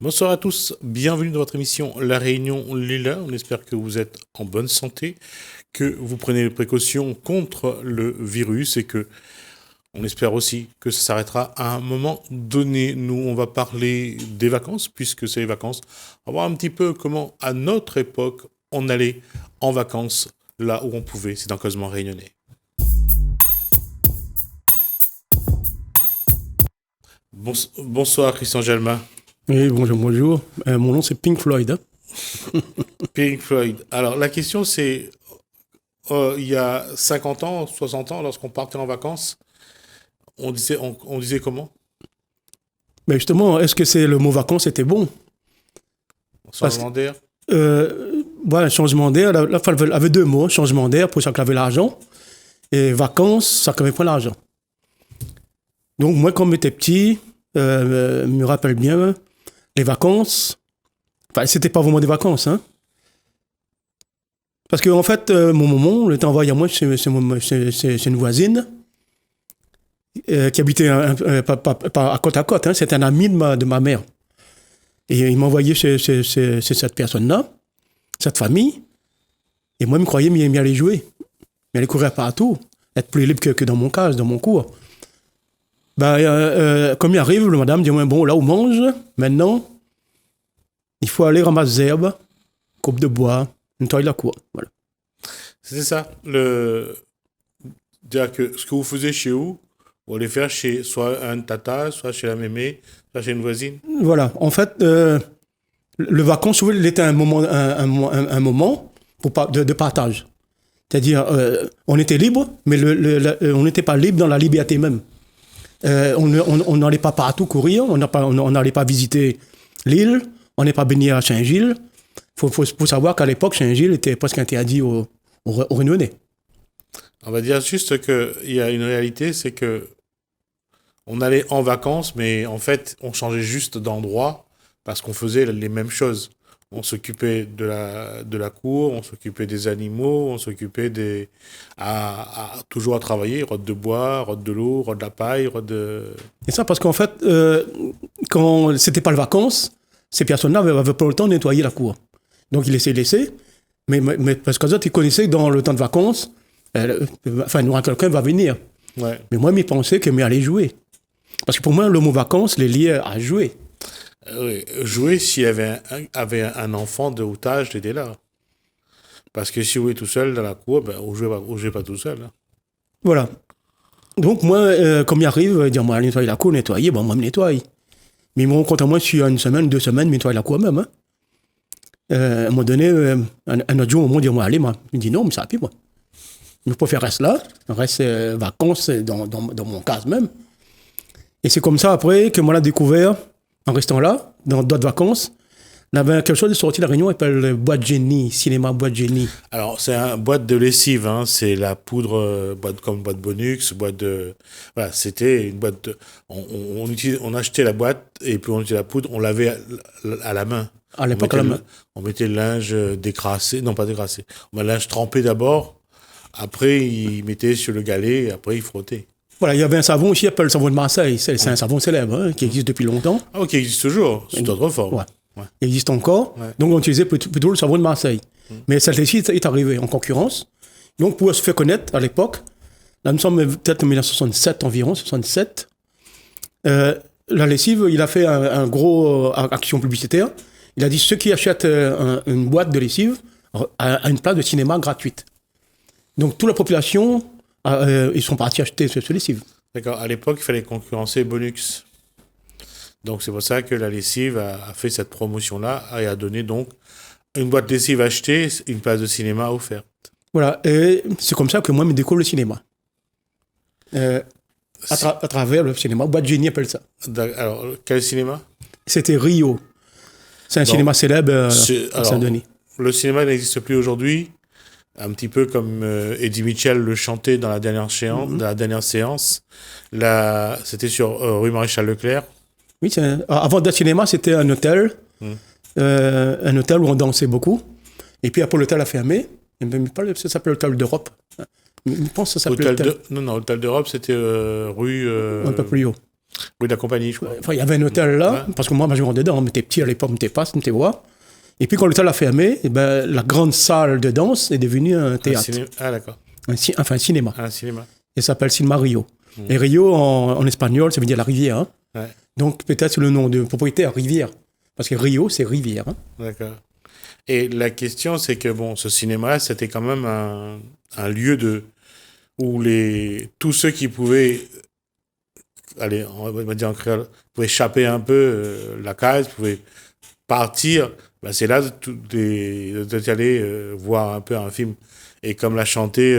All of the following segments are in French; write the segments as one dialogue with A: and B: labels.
A: Bonsoir à tous, bienvenue dans votre émission La Réunion Lila. On espère que vous êtes en bonne santé, que vous prenez les précautions contre le virus et que on espère aussi que ça s'arrêtera à un moment donné. Nous, on va parler des vacances, puisque c'est les vacances. On va voir un petit peu comment, à notre époque, on allait en vacances là où on pouvait. C'est dans Causement Réunionnais. Bonsoir Christian Jalma.
B: Oui, bonjour. Mon nom c'est Pink Floyd. Hein.
A: Pink Floyd. Alors la question c'est, il y a 50 ans, 60 ans, lorsqu'on partait en vacances, on disait comment?
B: Mais justement, est-ce que c'est le mot vacances était bon?
A: Changement d'air.
B: Voilà, changement d'air. La femme avait deux mots, changement d'air pour ça qu'elle avait l'argent, et vacances, ça qu'elle avait pas l'argent. Donc moi, quand j'étais petit, me rappelle bien, les vacances, enfin, c'était pas vraiment des vacances, hein. Parce qu'en fait, mon maman, le temps envoyé à moi chez une voisine qui habitait pas à côte, hein. C'était un ami de ma mère. Et il m'a envoyé chez cette personne-là, cette famille. Et moi, je me croyais m'y aller jouer. Mais aller courir partout, être plus libre que dans mon cas, dans mon cours. Comme il arrive, le madame dit, bon, là, on mange, maintenant, il faut aller ramasser des herbes, coupe de bois, nettoyer la cour. Voilà.
A: C'est ça. Dire que ce que vous faisiez chez vous allez faire chez soit un tata, soit chez la mémé, soit chez une voisine.
B: Voilà. En fait, le vacances, il était un moment de partage. C'est-à-dire, on était libre, mais on n'était pas libre dans la liberté même. On n'allait pas partout courir, on n'allait pas visiter l'île, on n'est pas baigné à Saint-Gilles. Faut savoir qu'à l'époque, Saint-Gilles était presque interdit aux Réunionnais.
A: On va dire juste qu'il y a une réalité, c'est que on allait en vacances, mais en fait, on changeait juste d'endroit parce qu'on faisait les mêmes choses. On s'occupait de la cour, on s'occupait des animaux, on s'occupait toujours à travailler, rôde de bois, rôde de l'eau, rôde de la paille,
B: Et ça parce qu'en fait, quand c'était pas les vacances, ces personnes-là n'avaient pas le temps de nettoyer la cour. Donc ils laissaient. Mais parce qu'en fait, ils connaissaient que dans le temps de vacances, quelqu'un va venir.
A: Ouais.
B: Mais moi, je pensais que aller jouer. Parce que pour moi, le mot vacances les liait à jouer.
A: Oui, jouer s'il avait un enfant de haut âge, t'étais là. Parce que si vous êtes tout seul dans la cour, on jouait pas tout seul. Hein.
B: Voilà. Donc moi, comme il arrive, dire moi aller nettoyer la cour, moi je me nettoie. Mais moi, quant à moi, je suis une semaine, 2 semaines, je nettoie la cour même. Hein. À un moment donné, un autre jour, on m'a dit, allez, moi. Je me dis non, mais ça va plus, moi. Je préfère rester là, reste vacances dans mon cas même. Et c'est comme ça après que moi j'ai découvert, en restant là, dans d'autres vacances, il y avait quelque chose de sorti de la Réunion, qui s'appelle Boîte Génie, cinéma Boîte Génie.
A: Alors, c'est une boîte de lessive, hein, c'est la poudre, comme boîte Bonux, voilà, c'était une boîte on achetait la boîte, et puis on utilisait la poudre, on lavait à la main.
B: À l'époque, à la main.
A: On mettait le linge décrassé, non pas décrassé, on mettait le linge trempé d'abord, après il mettait sur le galet, et après il frottait.
B: Voilà, il y avait un savon aussi, appelé le savon de Marseille. C'est un savon célèbre, hein, qui existe depuis longtemps.
A: Ah, qui existe toujours, c'est autre forme.
B: Ouais. Ouais. Il existe encore. Ouais. Donc, on utilisait plutôt le savon de Marseille. Mais celle-ci est arrivée en concurrence. Donc, pour se faire connaître à l'époque, là, nous sommes peut-être en 1967 environ, 67. La lessive, il a fait un gros action publicitaire. Il a dit ceux qui achètent une boîte de lessive a une place de cinéma gratuite. Donc, toute la population, ils sont partis acheter ce lessive.
A: D'accord. À l'époque, il fallait concurrencer Bonux. Donc, c'est pour ça que la lessive a fait cette promotion-là et a donné donc une boîte de lessive achetée, une place de cinéma offerte.
B: Voilà. Et c'est comme ça que moi, je découvre le cinéma. À travers le cinéma. Boîte Génie appelle ça.
A: Alors, quel cinéma?
B: C'était Rio. C'est un cinéma célèbre à Saint-Denis.
A: Le cinéma n'existe plus aujourd'hui. Un petit peu comme Eddie Mitchell le chantait dans la dernière séance. Là, c'était sur rue Maréchal Leclerc.
B: Oui, avant d'être cinéma, c'était un hôtel. Un hôtel où on dansait beaucoup. Et puis après, l'hôtel a fermé. Ça s'appelait l'hôtel d'Europe. Je pense que ça s'appelait
A: Non, l'hôtel d'Europe, c'était rue...
B: un peu plus haut.
A: Oui, de la compagnie, je crois.
B: Enfin, il y avait un hôtel là,
A: Ouais.
B: parce que moi, je rentre dedans, on était petit à l'époque, on était pas, on était voir. Et puis quand l'hôtel a fermé, eh ben, la grande salle de danse est devenue un théâtre,
A: Ah, d'accord.
B: enfin un cinéma.
A: Un cinéma.
B: Il s'appelle Cinema Rio. Et Rio, en espagnol, ça veut dire la rivière. Hein.
A: Ouais,
B: Donc peut-être c'est le nom de propriétaire, rivière. Parce que Rio, c'est rivière. Hein.
A: d'accord. Et la question, c'est que bon, ce cinéma-là, c'était quand même un lieu où tous ceux qui pouvaient, allez, on va dire en créole, pouvaient échapper un peu la case, pouvaient partir, ben c'est là de aller voir un peu un film. Et comme l'a chanté,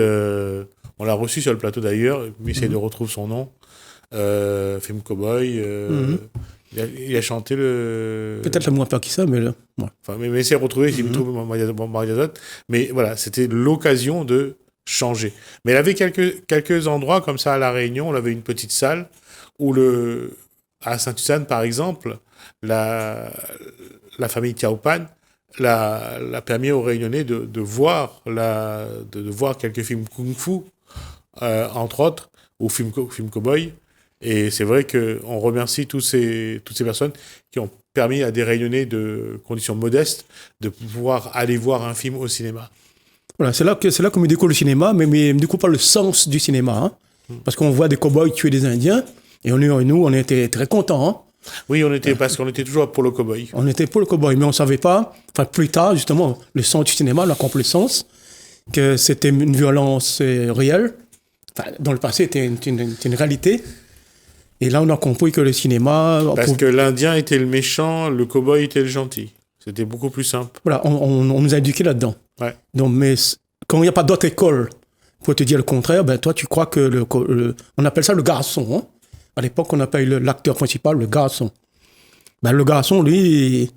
A: on l'a reçu sur le plateau d'ailleurs, mais essaye de retrouver son nom, film Cowboy. Il a chanté le.
B: Peut-être le moins pas qui ça, mais là. Ouais.
A: Enfin, mais essayez de retrouver s'il me trouve Mariazot. Mais voilà, c'était l'occasion de changer. Mais il avait quelques endroits comme ça à La Réunion. On avait une petite salle où à Saint-Suzanne, par exemple, la famille Tiaopan l'a permis aux Réunionnais de voir quelques films kung-fu, entre autres, ou films cow-boy. Et c'est vrai qu'on remercie toutes ces personnes qui ont permis à des Réunionnais de conditions modestes de pouvoir aller voir un film au cinéma.
B: Voilà, c'est là qu'on me découvre le cinéma, mais me découvre pas le sens du cinéma. Hein. Parce qu'on voit des cow-boys tuer des Indiens, et nous, on était très contents. Hein.
A: Oui, parce qu'on était toujours pour le cow-boy.
B: On était pour le cow-boy, mais on savait pas, enfin plus tard, justement, le sens du cinéma, on a compris le sens, que c'était une violence réelle. Enfin, dans le passé, c'était une réalité. Et là, on a compris que le cinéma...
A: Parce que l'Indien était le méchant, le cow-boy était le gentil. C'était beaucoup plus simple.
B: Voilà, on nous a éduqués là-dedans.
A: Ouais.
B: Donc, mais quand il n'y a pas d'autre école pour te dire le contraire, ben toi, tu crois que on appelle ça le garçon. Hein. À l'époque, on appelle l'acteur principal le garçon. Ben, le garçon, lui,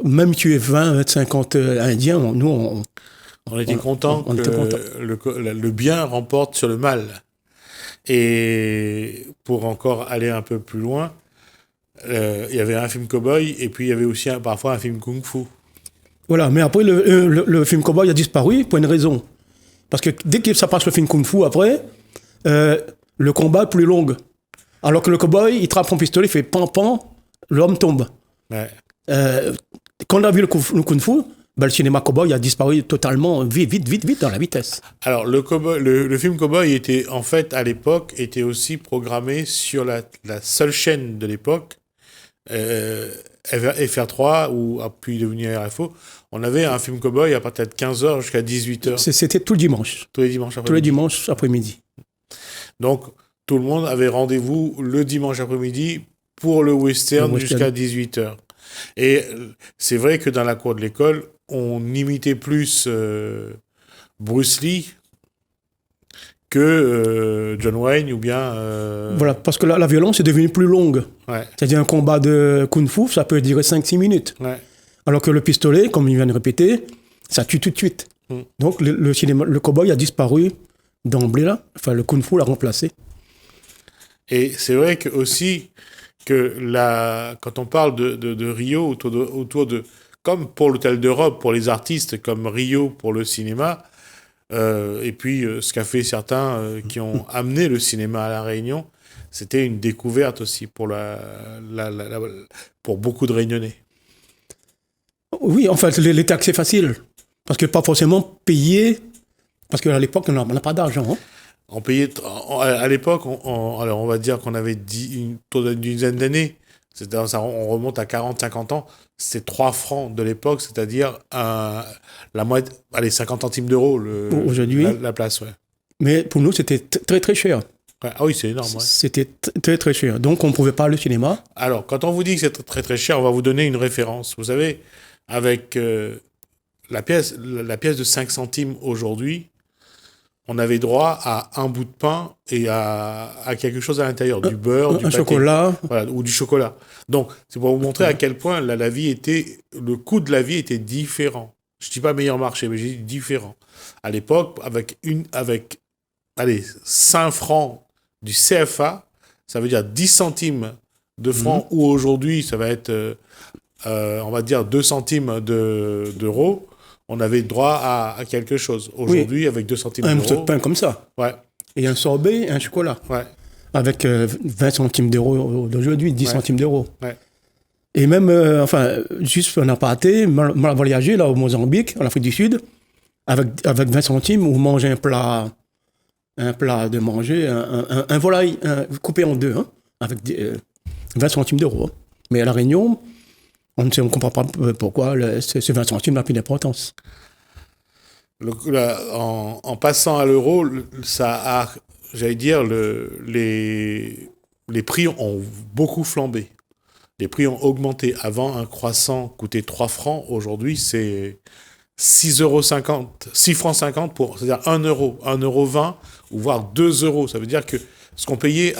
B: même tu es 20, 50 Indiens, nous,
A: on était contents que
B: était contents.
A: le bien remporte sur le mal. Et pour encore aller un peu plus loin, il y avait un film cow-boy et puis il y avait aussi parfois un film kung-fu.
B: Voilà, mais après, le film Cowboy a disparu pour une raison. Parce que dès que ça passe le film Kung Fu après, le combat est plus long. Alors que le cowboy, il trappe son pistolet, il fait pan-pan, l'homme tombe.
A: Ouais.
B: Quand on a vu le Kung Fu, ben, le cinéma Cowboy a disparu totalement, vite, dans la vitesse.
A: Alors, le film Cowboy était, en fait, à l'époque, était aussi programmé sur la seule chaîne de l'époque, FR3, ou puis devenu RFO. On avait un film Cowboy à partir de 15h jusqu'à 18h.
B: C'était tout le dimanche.
A: Tous les dimanches après-midi.
B: Tous les dimanches après-midi.
A: Donc, tout le monde avait rendez-vous le dimanche après-midi pour le western jusqu'à 18h. Et c'est vrai que dans la cour de l'école, on imitait plus Bruce Lee que John Wayne ou bien...
B: Voilà, parce que la violence est devenue plus longue.
A: Ouais.
B: C'est-à-dire un combat de Kung Fu, ça peut durer 5-6 minutes.
A: Ouais.
B: Alors que le pistolet, comme il vient de répéter, ça tue tout de suite. Donc le cowboy a disparu d'emblée là. Enfin, le Kung Fu l'a remplacé.
A: Et c'est vrai que aussi que quand on parle de Rio autour de comme pour l'Hôtel d'Europe, pour les artistes, comme Rio pour le cinéma, et puis ce qu'a fait certains qui ont amené le cinéma à La Réunion, c'était une découverte aussi pour pour beaucoup de Réunionnais.
B: Oui, en fait, les taxes, c'est facile. Parce que pas forcément payer, parce qu'à l'époque, on n'a pas d'argent. Hein.
A: On payait, à l'époque, alors on va dire qu'on avait autour d'une dizaine d'années, on remonte à 40-50 ans, c'est 3 francs de l'époque, c'est-à-dire la moitié, allez, 50 centimes d'euros
B: aujourd'hui,
A: la place. Ouais.
B: Mais pour nous, c'était très très cher.
A: Ouais, ah oui, c'est énorme. Ouais.
B: C'était très très cher. Donc on ne pouvait pas aller au cinéma.
A: Alors, quand on vous dit que c'est très très cher, on va vous donner une référence. Vous savez, avec la pièce de 5 centimes aujourd'hui, on avait droit à un bout de pain et à quelque chose à l'intérieur, du beurre, du pâté,
B: chocolat.
A: Voilà, ou du chocolat. Donc, c'est pour vous montrer à quel point le coût de la vie était différent. Je ne dis pas meilleur marché, mais j'ai dit différent. À l'époque, avec 5 francs du CFA, ça veut dire 10 centimes de francs, ou aujourd'hui, ça va être, on va dire, 2 centimes d'euros. On avait droit à quelque chose. Aujourd'hui, avec 2 centimes d'euros...
B: Un morceau de pain comme ça.
A: Ouais.
B: Et un sorbet et un chocolat.
A: Ouais.
B: avec 20 centimes d'euros d'aujourd'hui, 10 centimes d'euros.
A: Ouais.
B: Et même, juste un aparté, mal voyagé là au Mozambique, en Afrique du Sud, avec 20 centimes, on mange un plat de manger, un volaille coupé en deux, hein, avec 20 centimes d'euros. Mais à La Réunion, on ne comprend pas pourquoi ce 20 centimes n'a plus d'importance.
A: En passant à l'euro, ça a, j'allais dire, les prix ont beaucoup flambé. Les prix ont augmenté. Avant, un croissant coûtait 3 francs. Aujourd'hui, c'est 6,50 €, 6 francs 50 pour, c'est-à-dire 1 euro, 1,20 € ou voire 2 €. Ça veut dire que ce qu'on payait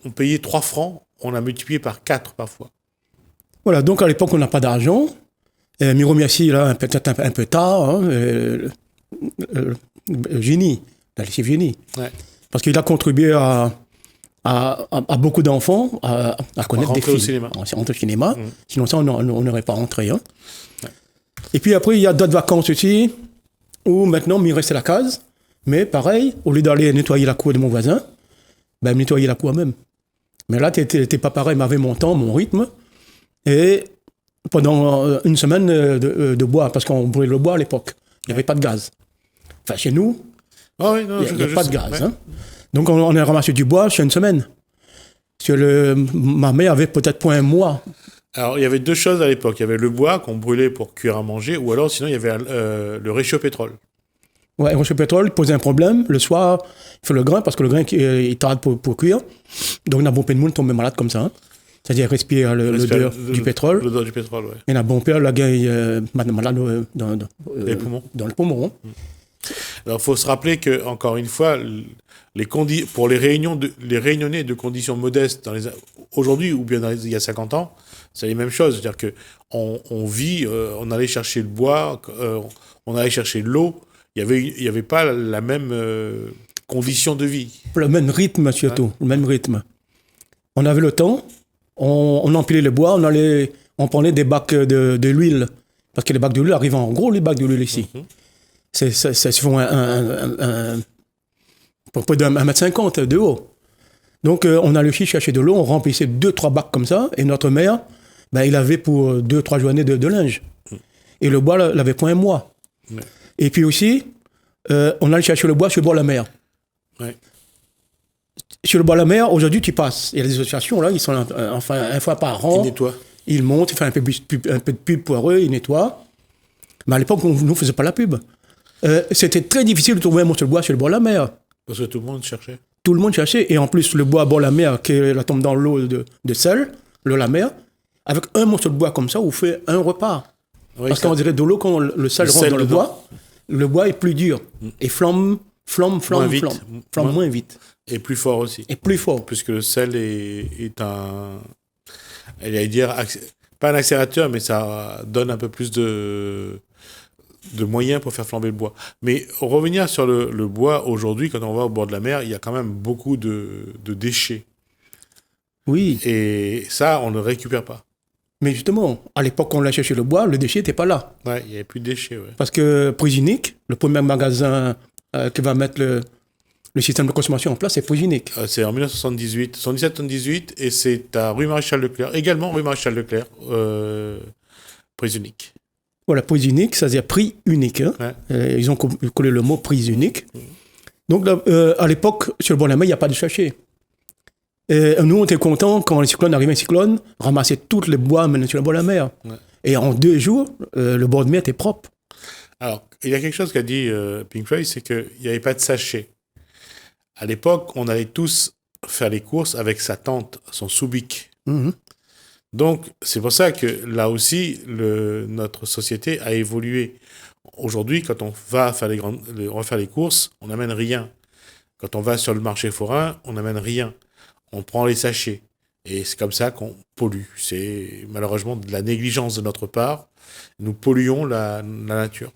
A: on payait 3 francs, on a multiplié par 4 parfois.
B: Voilà, donc à l'époque, on n'a pas d'argent. Miro Miassi, là, peut-être un peu tard, hein, Génie, la lessive Génie.
A: Ouais.
B: Parce qu'il a contribué à beaucoup d'enfants à connaître des films.
A: Au cinéma.
B: On rentre au cinéma, sinon ça, on n'aurait pas rentré. Hein. Ouais. Et puis après, il y a d'autres vacances aussi, où maintenant, il reste à la case. Mais pareil, au lieu d'aller nettoyer la cour de mon voisin, ben, nettoyer la cour même. Mais là, t'étais pas pareil, m'avait mon temps, mon rythme. Et pendant une semaine de bois, parce qu'on brûlait le bois à l'époque. Il n'y avait pas de gaz. Enfin, chez nous, il n'y a pas de gaz. Ouais. Hein. Donc, on a ramassé du bois sur une semaine. Parce que ma mère avait peut-être pas un mois.
A: Alors, il y avait deux choses à l'époque. Il y avait le bois qu'on brûlait pour cuire à manger, ou alors, sinon, il y avait le réchaud pétrole.
B: Ouais, le réchaud pétrole posait un problème. Le soir, il faut le grain, parce que le grain, il tarde pour cuire. Donc, on a bon peu de monde tomber malade comme ça. Hein. C'est-à-dire respirer l'odeur du pétrole.
A: L'odeur du pétrole, oui.
B: Et on a bon père, le gars, malade dans
A: les poumons.
B: Dans le poumon. Hein.
A: Alors, il faut se rappeler que, encore une fois, pour les réunionnais de conditions modestes aujourd'hui ou bien il y a 50 ans, c'est les mêmes choses. C'est-à-dire qu'on vit, on allait chercher le bois, on allait chercher l'eau. Il n'y avait pas la même condition de vie.
B: Le même rythme, surtout. Le même rythme. On avait le temps, on empilait le bois, on prenait des bacs de l'huile. Parce que les bacs de l'huile arrivent en gros, les bacs de l'huile ici. C'est souvent près de 1,50 m de haut. Donc, on allait aussi chercher de l'eau, on remplissait 2-3 bacs comme ça, et notre mère, ben, il avait pour 2-3 journées de linge. Et le bois, il avait pour un mois. Ouais. Et puis aussi, on allait chercher le bois sur le bord de la mer.
A: Ouais.
B: Sur le bord de la mer, aujourd'hui, tu passes. Il y a des associations, là, ils sont enfin une fois par an.
A: Ils nettoient.
B: Ils montent, ils font un peu de pub pour eux, ils nettoient. Mais à l'époque, on ne faisait pas la pub. C'était très difficile de trouver un morceau de bois sur le bord de la mer.
A: Parce que tout le monde cherchait.
B: Tout le monde cherchait. Et en plus, le bois à bord de la mer, qui tombe dans l'eau de sel, l'eau de la mer, avec un morceau de bois comme ça, on fait un repas. Oui, parce qu'on dirait de l'eau, quand le sel rentre dans le bois est plus dur. Et flamme moins vite.
A: Et plus fort aussi.
B: Et plus fort.
A: Puisque le sel est un... J'allais dire, pas un accélérateur, mais ça donne un peu plus de moyens pour faire flamber le bois. Mais revenir sur le bois, aujourd'hui, quand on va au bord de la mer, il y a quand même beaucoup de déchets.
B: Oui.
A: Et ça, on ne récupère pas.
B: Mais justement, à l'époque, quand on l'a cherché le bois, le déchet n'était pas là.
A: Ouais, il n'y avait plus de déchets, ouais.
B: Parce que Prysunic, le premier magasin qui va mettre le système de consommation en place, c'est Prysunic.
A: C'est en 1978, et c'est à rue Maréchal Leclerc, également rue Maréchal Leclerc, Prysunic.
B: Voilà, Prysunic, ça veut dire prix unique. Hein. Ouais. Ils ont collé le mot prix unique. Donc, à l'époque, sur le bord de la mer, il n'y a pas de sachet. Et nous, on était contents quand les cyclones arrivaient, ramasser tous les bois maintenant sur le bord de la mer. Ouais. Et en 2 jours, le bord de mer était propre.
A: Alors, il y a quelque chose qu'a dit Pink Floyd, c'est qu'il n'y avait pas de sachet. À l'époque, on allait tous faire les courses avec sa tante, son soubic. Mm-hmm. Donc, c'est pour ça que là aussi, notre société a évolué. Aujourd'hui, quand on va faire les courses, on n'amène rien. Quand on va sur le marché forain, on n'amène rien. On prend les sachets. Et c'est comme ça qu'on pollue. C'est malheureusement de la négligence de notre part. Nous polluons la nature.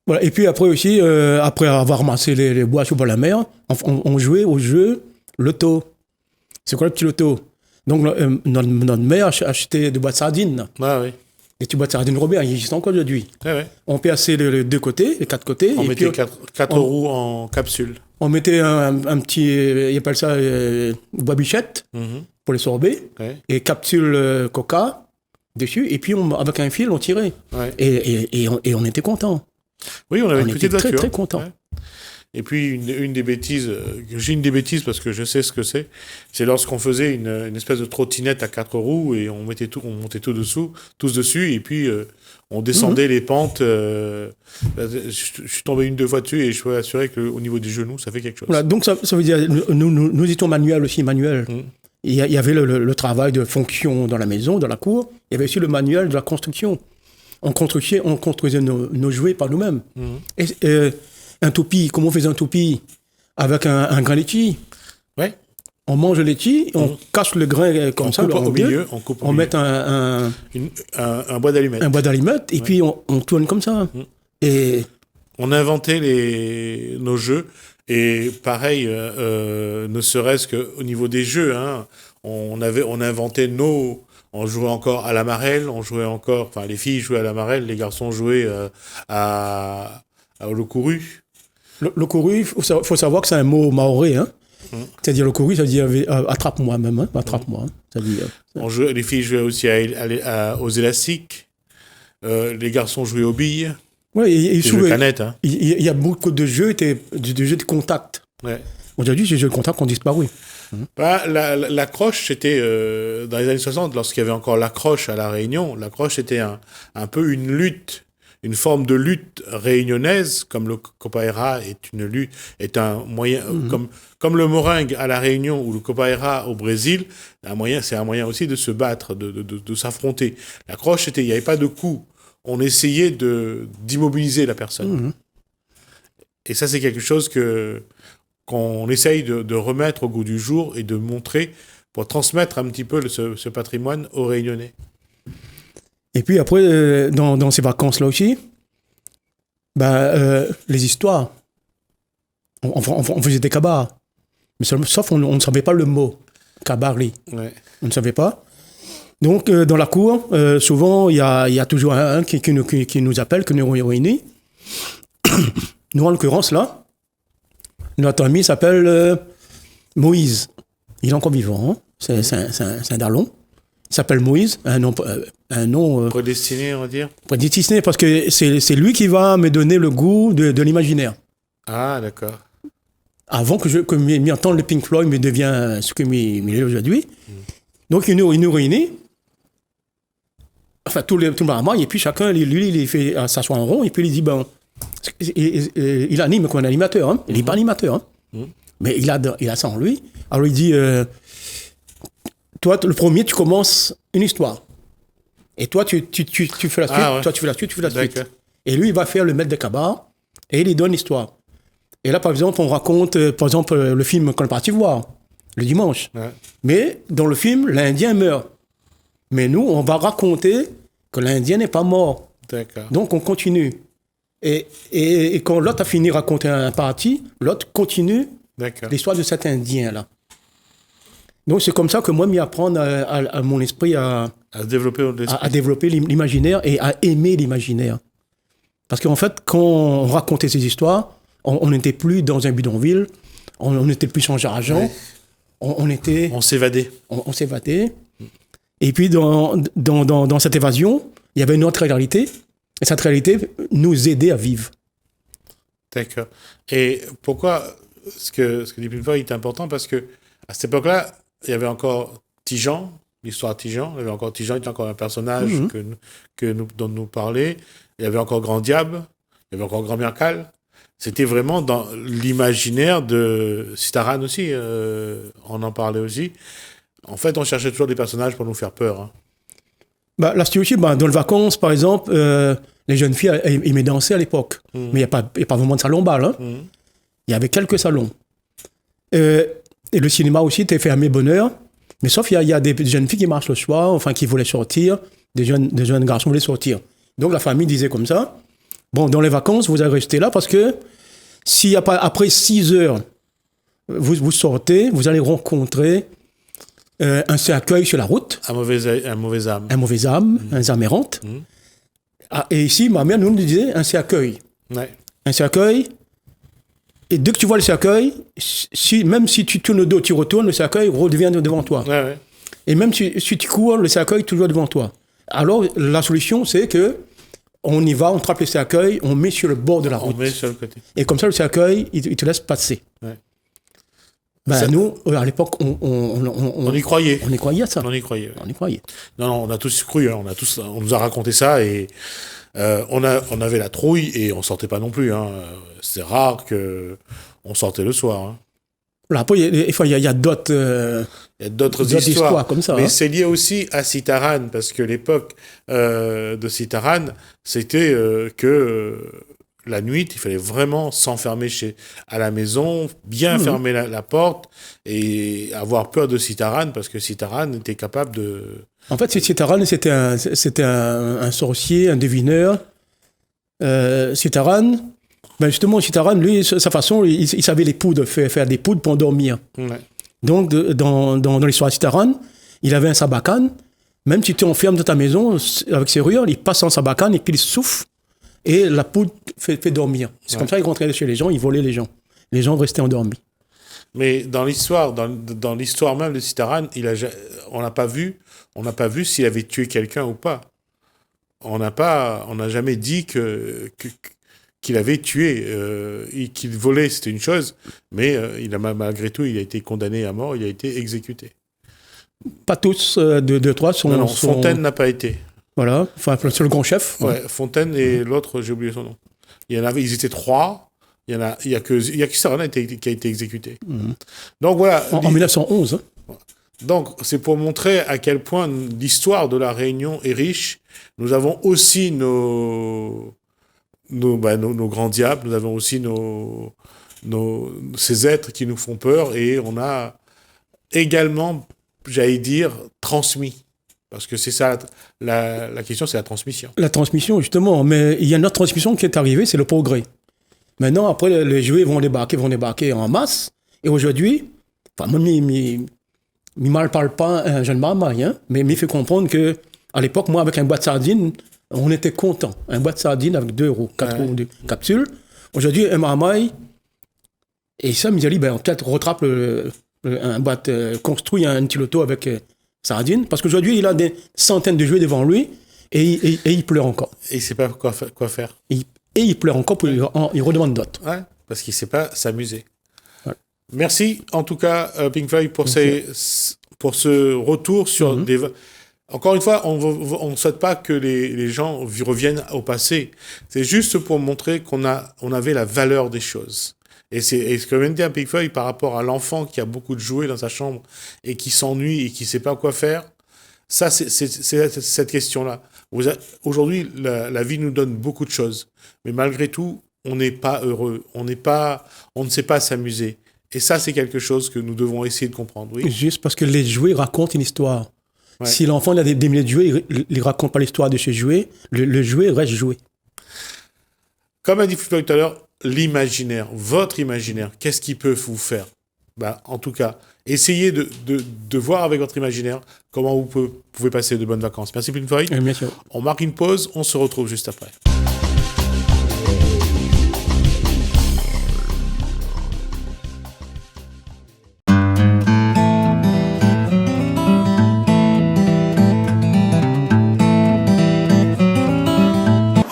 B: Voilà. Et puis après aussi, après avoir ramassé les bois sur la mer, on jouait au jeu loto. C'est quoi le petit loto? Donc notre mère achetait des boîtes de sardines.
A: Ah oui.
B: Les tubes de sardines Robert, ils existent encore aujourd'hui.
A: Ouais.
B: On perçait les deux côtés, les quatre côtés.
A: On
B: et
A: mettait
B: puis,
A: quatre roues en capsule.
B: on mettait un petit, ils appellent ça bois bichette pour les sorber,
A: Ouais.
B: et capsule coca dessus, et puis avec un fil, on tirait.
A: Ouais.
B: Et on était content.
A: Oui, on avait
B: On
A: une
B: était
A: petite
B: très,
A: voiture.
B: très contents.
A: Ouais. Et puis, une des bêtises, j'ai une des bêtises parce que je sais ce que c'est lorsqu'on faisait une espèce de trottinette à 4 roues et on montait tous dessus, et puis on descendait les pentes. Je suis tombé une, deux fois dessus et je peux assurer qu'au niveau des genoux, ça fait quelque chose.
B: Voilà, donc ça veut dire, nous étions manuels aussi, manuels. Il y avait le travail de fonction dans la maison, dans la cour. Il y avait aussi le manuel de la construction. On construisait nos jouets par nous-mêmes. Et un toupie, comment on faisait un toupie? Avec un grain laitier.
A: Ouais.
B: On mange le laitier, on casse le grain comme ça,
A: on coupe au milieu.
B: met un
A: bois d'allumettes.
B: un bois d'allumettes, et puis on tourne comme ça. Et
A: on inventait nos jeux. Et pareil, ne serait-ce qu'au niveau des jeux, hein, on inventait on jouait encore à la marelle, enfin les filles jouaient à la marelle, les garçons jouaient au couru.
B: le couru, il faut savoir que c'est un mot maoré, hein. C'est-à-dire le couru, ça veut dire attrape-moi même, hein, attrape-moi.
A: Les filles jouaient aussi aux élastiques, les garçons jouaient aux billes.
B: Ouais,
A: et jeux canettes, hein.
B: Il y a beaucoup de jeux de contact.
A: Ouais.
B: Aujourd'hui, ces jeux de contact ont disparu.
A: Bah, la croche, c'était dans les années 60, lorsqu'il y avait encore la croche à La Réunion, la croche était un peu une lutte, une forme de lutte réunionnaise, comme le copaïra est un moyen, comme le moringue à La Réunion ou le copaïra au Brésil, c'est un moyen aussi de se battre, de s'affronter. La croche, il n'y avait pas de coup. On essayait d'immobiliser la personne. Et ça, c'est quelque chose qu'on essaye de remettre au goût du jour et de montrer pour transmettre un petit peu ce patrimoine aux Réunionnais.
B: Et puis après, dans ces vacances-là aussi, les histoires, on faisait des cabars. Mais sauf on ne savait pas le mot, cabari.
A: Ouais.
B: On ne savait pas. Donc, dans la cour, souvent, il y a toujours un qui nous appelle, qui nous réunit. Nous, en l'occurrence, là, notre ami s'appelle Moïse. Il est encore vivant, hein. C'est un Dallon. Il s'appelle Moïse, un nom
A: prédestiné, on va dire.
B: Prédestiné, parce que c'est lui qui va me donner le goût de l'imaginaire.
A: Ah, d'accord.
B: Avant que m'y entende le Pink Floyd me devient ce que m'il est aujourd'hui. Donc, il nous réunit. Enfin, tout le monde, et puis chacun, lui, il fait s'asseoir en rond, et puis il dit, il anime comme un animateur, hein. Il n'est pas animateur, hein. Mais il a ça en lui. Alors il dit, toi, le premier, tu commences une histoire. Et toi, tu fais la suite,
A: ouais.
B: toi, tu fais la suite, tu fais la suite.
A: D'accord.
B: Et lui, il va faire le maître de cabas, et il lui donne l'histoire. Et là, par exemple, on raconte, le film qu'on est parti voir, le dimanche.
A: Ouais.
B: Mais dans le film, l'Indien meurt. Mais nous, on va raconter que l'Indien n'est pas mort.
A: D'accord.
B: Donc, on continue. Et quand l'autre a fini de raconter un parti, l'autre continue l'histoire de cet Indien-là. Donc, c'est comme ça que moi, m'y apprendre à mon esprit à développer l'imaginaire et à aimer l'imaginaire. Parce qu'en fait, quand on racontait ces histoires, on n'était plus dans un bidonville, on n'était plus sans argent,
A: ouais.
B: On
A: s'évadait.
B: On s'évadait. Et puis, dans cette évasion, il y avait une autre réalité. Et cette réalité nous aidait à vivre.
A: D'accord. Et pourquoi ce que dit Pink Floyd est important? Parce que à cette époque-là, il y avait encore Tijan, l'histoire Tijan. Il y avait encore Tijan, il était encore un personnage dont nous parlait. Il y avait encore Grand Diable. Il y avait encore Grand Mircal. C'était vraiment dans l'imaginaire de Sitaran aussi. On en parlait aussi. En fait, on cherchait toujours des personnages pour nous faire peur. Hein.
B: Là, c'était aussi, dans les vacances, par exemple, les jeunes filles aimaient danser à l'époque. Mais il n'y a pas vraiment de salon bal. Hein. Il y avait quelques salons. Et le cinéma aussi était fermé bonne heure. Mais sauf il y a des jeunes filles qui marchent le soir, enfin qui voulaient sortir. Des jeunes garçons voulaient sortir. Donc la famille disait comme ça, dans les vacances, vous allez rester là parce que si après 6 heures, vous sortez, vous allez rencontrer un cercueil sur la route.
A: Un mauvais âme.
B: Un âme errante. Ah, et ici, ma mère nous disait un cercueil.
A: Ouais.
B: Un cercueil. Et dès que tu vois le cercueil, même si tu tournes le dos, tu retournes, le cercueil redevient devant toi.
A: Ouais.
B: Et même si tu cours, le cercueil est toujours devant toi. Alors, la solution, c'est que on y va, on trappe le cercueil, on met sur le bord de la route.
A: On met sur le côté.
B: Et comme ça, le cercueil, il te laisse passer.
A: Ouais.
B: Nous, à l'époque,
A: On y croyait.
B: on y croyait à ça.
A: On y croyait. Ouais.
B: On y croyait.
A: Non, on a tous cru. Hein. On nous a raconté ça et on avait la trouille et on sortait pas non plus. Hein. C'est rare que on sortait le soir. Hein.
B: Là, après, il y a d'autres.
A: Il y a d'autres histoires
B: comme ça.
A: Mais
B: hein.
A: c'est lié aussi à Citaran, parce que l'époque de Citaran, c'était que la nuit, il fallait vraiment s'enfermer à la maison, bien fermer la porte et avoir peur de Citaran, parce que Citaran était capable de...
B: En fait, Citaran, c'était un sorcier, un devineur. Citaran, justement, Citaran, lui, sa façon, il savait les poudres, faire des poudres pour dormir.
A: Ouais.
B: Donc, dans l'histoire de Citaran, il avait un sabakane. Même si tu enfermes dans ta maison avec serrure, il passe en sabakane et puis il souffle et la poudre fait dormir. C'est comme ça qu'il rentrait chez les gens, il volait les gens. Les gens restaient endormis.
A: Mais dans l'histoire même de Citaran, on n'a pas vu s'il avait tué quelqu'un ou pas. On n'a jamais dit qu'il avait tué, qu'il volait, c'était une chose, mais malgré tout, il a été condamné à mort, il a été exécuté.
B: Pas tous, deux, trois sont...
A: Non, Fontaine n'a pas été.
B: Voilà, enfin, c'est le grand chef.
A: Ouais, Fontaine et l'autre, j'ai oublié son nom. Ils étaient 3, il y a que Citaran qui a été exécuté. Donc voilà.
B: En 1911. Hein.
A: Donc, c'est pour montrer à quel point l'histoire de la Réunion est riche. Nous avons aussi nos grands diables, nous avons aussi ces êtres qui nous font peur, et on a également, j'allais dire, transmis. Parce que c'est ça, la question, c'est la transmission. La
B: transmission, justement. Mais il y a une autre transmission qui est arrivée, c'est le progrès. Maintenant, après, les jouets vont débarquer en masse. Et aujourd'hui, enfin, moi, je ne parle pas, je ne parle rien, mais il fait comprendre que à l'époque, moi, avec un boîte de sardines, on était content. Un boîte de sardines avec 2 €, 4 € de capsules. Aujourd'hui, un marmaille, et ça, il me dit, peut-être retrape un boîte, construit un petit loto avec sardines, parce qu'aujourd'hui, il a des centaines de jouets devant lui, et il pleure encore.
A: Et il ne sait pas quoi faire.
B: Et il pleure encore, il redemande d'autres.
A: Ouais, parce qu'il ne sait pas s'amuser.
B: Ouais.
A: Merci, en tout cas, Pink Floyd, pour ce retour sur des... Encore une fois, on ne souhaite pas que les gens reviennent au passé. C'est juste pour montrer qu'on avait la valeur des choses. Et ce que vient de dire Pink Floyd par rapport à l'enfant qui a beaucoup de jouets dans sa chambre et qui s'ennuie et qui ne sait pas quoi faire, ça, c'est cette question-là. Aujourd'hui, la vie nous donne beaucoup de choses. Mais malgré tout, on n'est pas heureux. On ne sait pas s'amuser. Et ça, c'est quelque chose que nous devons essayer de comprendre. Oui.
B: Juste parce que les jouets racontent une histoire.
A: Ouais.
B: Si l'enfant a des milliers de jouets, il ne raconte pas l'histoire de ses jouets, le jouet reste joué.
A: Comme a dit Floyd tout à l'heure, l'imaginaire, votre imaginaire, qu'est-ce qu'il peut vous faire ? En tout cas, essayez de voir avec votre imaginaire comment vous pouvez passer de bonnes vacances. Merci Pink Floyd.
B: Bien sûr.
A: On marque une pause, on se retrouve juste après.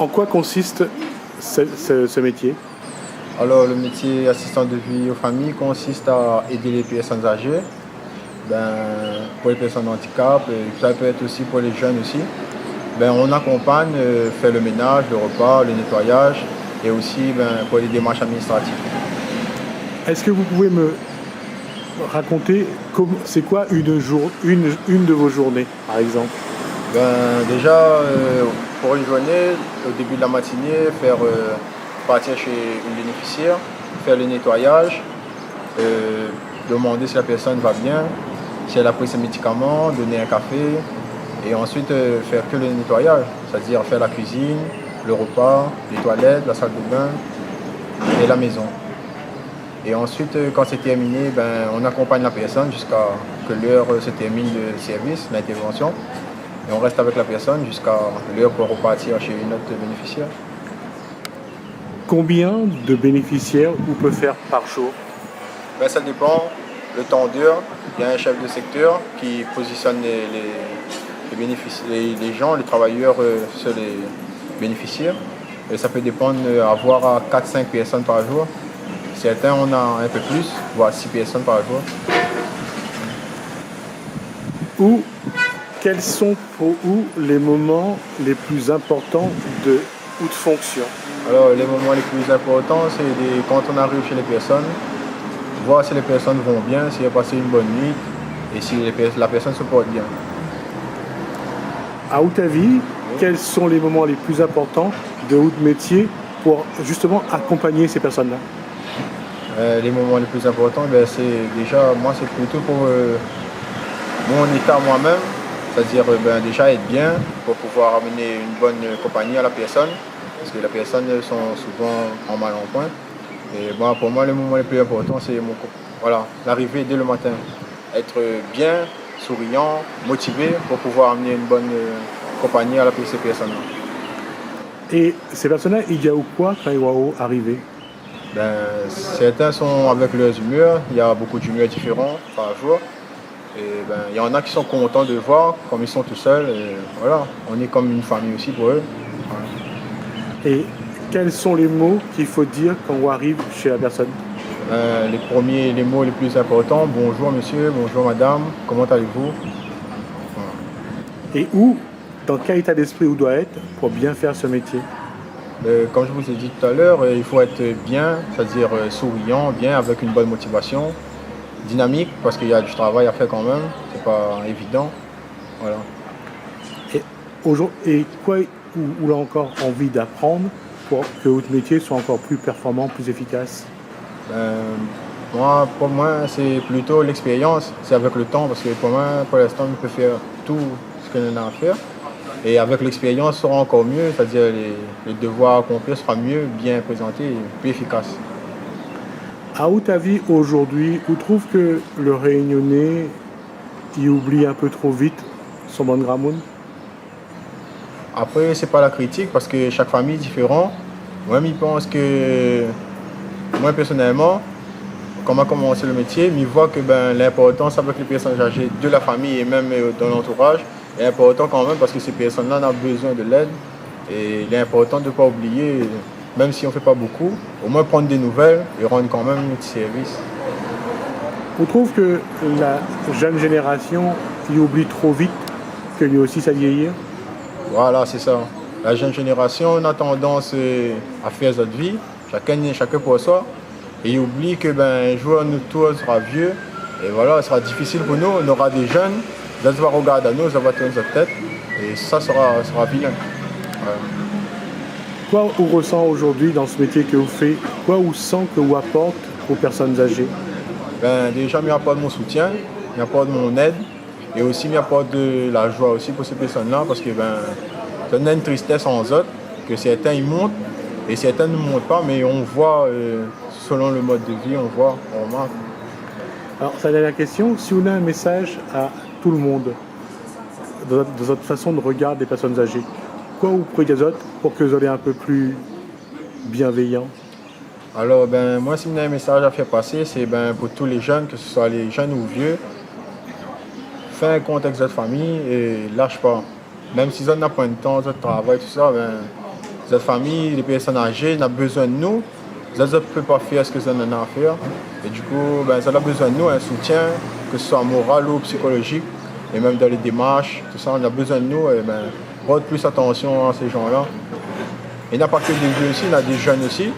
A: En quoi consiste ce métier ?
C: Alors, le métier assistant de vie aux familles consiste à aider les personnes âgées, pour les personnes handicap, et ça peut être aussi pour les jeunes aussi. On accompagne, fait le ménage, le repas, le nettoyage et aussi pour les démarches administratives.
A: Est-ce que vous pouvez me raconter c'est quoi une de vos journées, par exemple ?
C: Déjà, pour une journée, au début de la matinée, partir chez une bénéficiaire, faire le nettoyage, demander si la personne va bien, si elle a pris ses médicaments, donner un café, et ensuite faire que le nettoyage, c'est-à-dire faire la cuisine, le repas, les toilettes, la salle de bain et la maison. Et ensuite, quand c'est terminé, on accompagne la personne jusqu'à que l'heure se termine de service, l'intervention. et on reste avec la personne jusqu'à l'heure pour repartir chez une autre bénéficiaire.
A: Combien de bénéficiaires vous peut faire par jour?
C: Ben, ça dépend, le temps d'heure. Il y a un chef de secteur qui positionne les gens, les travailleurs sur les bénéficiaires. Et ça peut dépendre, avoir à 4-5 personnes par jour. Certains, on a un peu plus, voire 6 personnes par jour.
A: Quels sont pour vous les moments les plus importants de votre fonction?
C: Alors, les moments les plus importants, c'est quand on arrive chez les personnes, voir si les personnes vont bien, si elles ont passé une bonne nuit et si la personne se porte bien.
A: À votre avis, quels sont les moments les plus importants de votre métier pour justement accompagner ces personnes-là?
C: Les moments les plus importants, ben, moi, c'est plutôt pour mon état moi-même, c'est-à-dire déjà être bien pour pouvoir amener une bonne compagnie à la personne, parce que les personnes sont souvent en mal en point. Et bon, pour moi, le moment le plus important, c'est l'arrivée dès le matin. Être bien, souriant, motivé pour pouvoir amener une bonne compagnie à ces personnes-là.
A: Et ces personnes-là, il y a ou quoi quand ils vont arriver?
C: Certains sont avec leurs humeurs, il y a beaucoup d'humeurs différentes par jour. Et il y en a qui sont contents de voir, comme ils sont tout seuls. Et voilà, on est comme une famille aussi pour eux. Voilà.
A: Et quels sont les mots qu'il faut dire quand on arrive chez la personne?
C: Les mots les plus importants, bonjour monsieur, bonjour madame, comment allez-vous?
A: Voilà. Et dans quel état d'esprit on doit être pour bien faire ce métier?
C: Comme je vous ai dit tout à l'heure, il faut être bien, c'est-à-dire souriant, bien, avec une bonne motivation, dynamique, parce qu'il y a du travail à faire quand même, c'est pas évident. Voilà.
A: Et quoi ou là encore envie d'apprendre pour que votre métier soit encore plus performant, plus efficace?
C: Pour moi, c'est plutôt l'expérience, c'est avec le temps, parce que pour moi, pour l'instant, on peut faire tout ce qu'on a à faire. Et avec l'expérience, ça sera encore mieux, c'est-à-dire les devoirs accomplis sera mieux, bien présenté et plus efficace.
A: À votre avis, aujourd'hui, vous trouvez que le Réunionnais il oublie un peu trop vite son bon gramoun?
C: Après, c'est pas la critique parce que chaque famille est différente. Moi, je pense que, moi personnellement, quand on a commencé le métier, je vois que l'importance avec les personnes âgées de la famille et même dans l'entourage est important quand même parce que ces personnes-là ont besoin de l'aide. Et il est important de ne pas oublier, même si on ne fait pas beaucoup, au moins prendre des nouvelles et rendre quand même notre service.
A: On trouve que la jeune génération il oublie trop vite que lui aussi ça vieillir?
C: Voilà, c'est ça. La jeune génération on a tendance à faire notre vie, chacun pour soi, et il oublie que un jour nous tous sera vieux, et voilà, ce sera difficile pour nous, on aura des jeunes, ils vont regarder à nous, ça va tourner notre tête, et ça sera vilain.
A: Quoi vous ressent aujourd'hui dans ce métier que vous faites? Quoi vous sent que vous apporte aux personnes âgées?
C: Déjà, il apporte mon soutien, il apporte mon aide, et aussi il apporte de la joie aussi pour ces personnes-là, parce que ça a une tristesse en eux, que certains ils montent, et certains ne montent pas, mais on voit, selon le mode de vie, on remarque.
A: Alors, ça dernière question, si vous avez un message à tout le monde, dans votre façon de regarder des personnes âgées, quoi vous pourriez dire pour que vous soyez un peu plus bienveillant?
C: Alors, moi, si j'ai un message à faire passer, c'est pour tous les jeunes, que ce soit les jeunes ou vieux, fais un compte avec votre famille et lâche pas. Même si on n'a pas de temps, de travail, tout ça, votre famille, les personnes âgées, ont besoin de nous. Ils ne peuvent pas faire ce que ça en a à faire. Et du coup, ça a besoin de nous, un soutien, que ce soit moral ou psychologique, et même dans les démarches, tout ça, on a besoin de nous. Et porte plus attention à ces gens-là. Et il n'y a pas que des vieux aussi, il y a des jeunes aussi.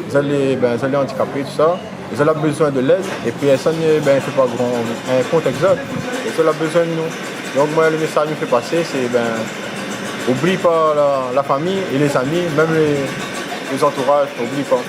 C: Ils sont handicapés, tout ça. Ils ont besoin de l'aide et personne ne fait pas un compte exact. Ils ont besoin de nous. Donc moi, le message que je fais passer, c'est oublie pas la famille et les amis, même les entourages, n'oublie pas.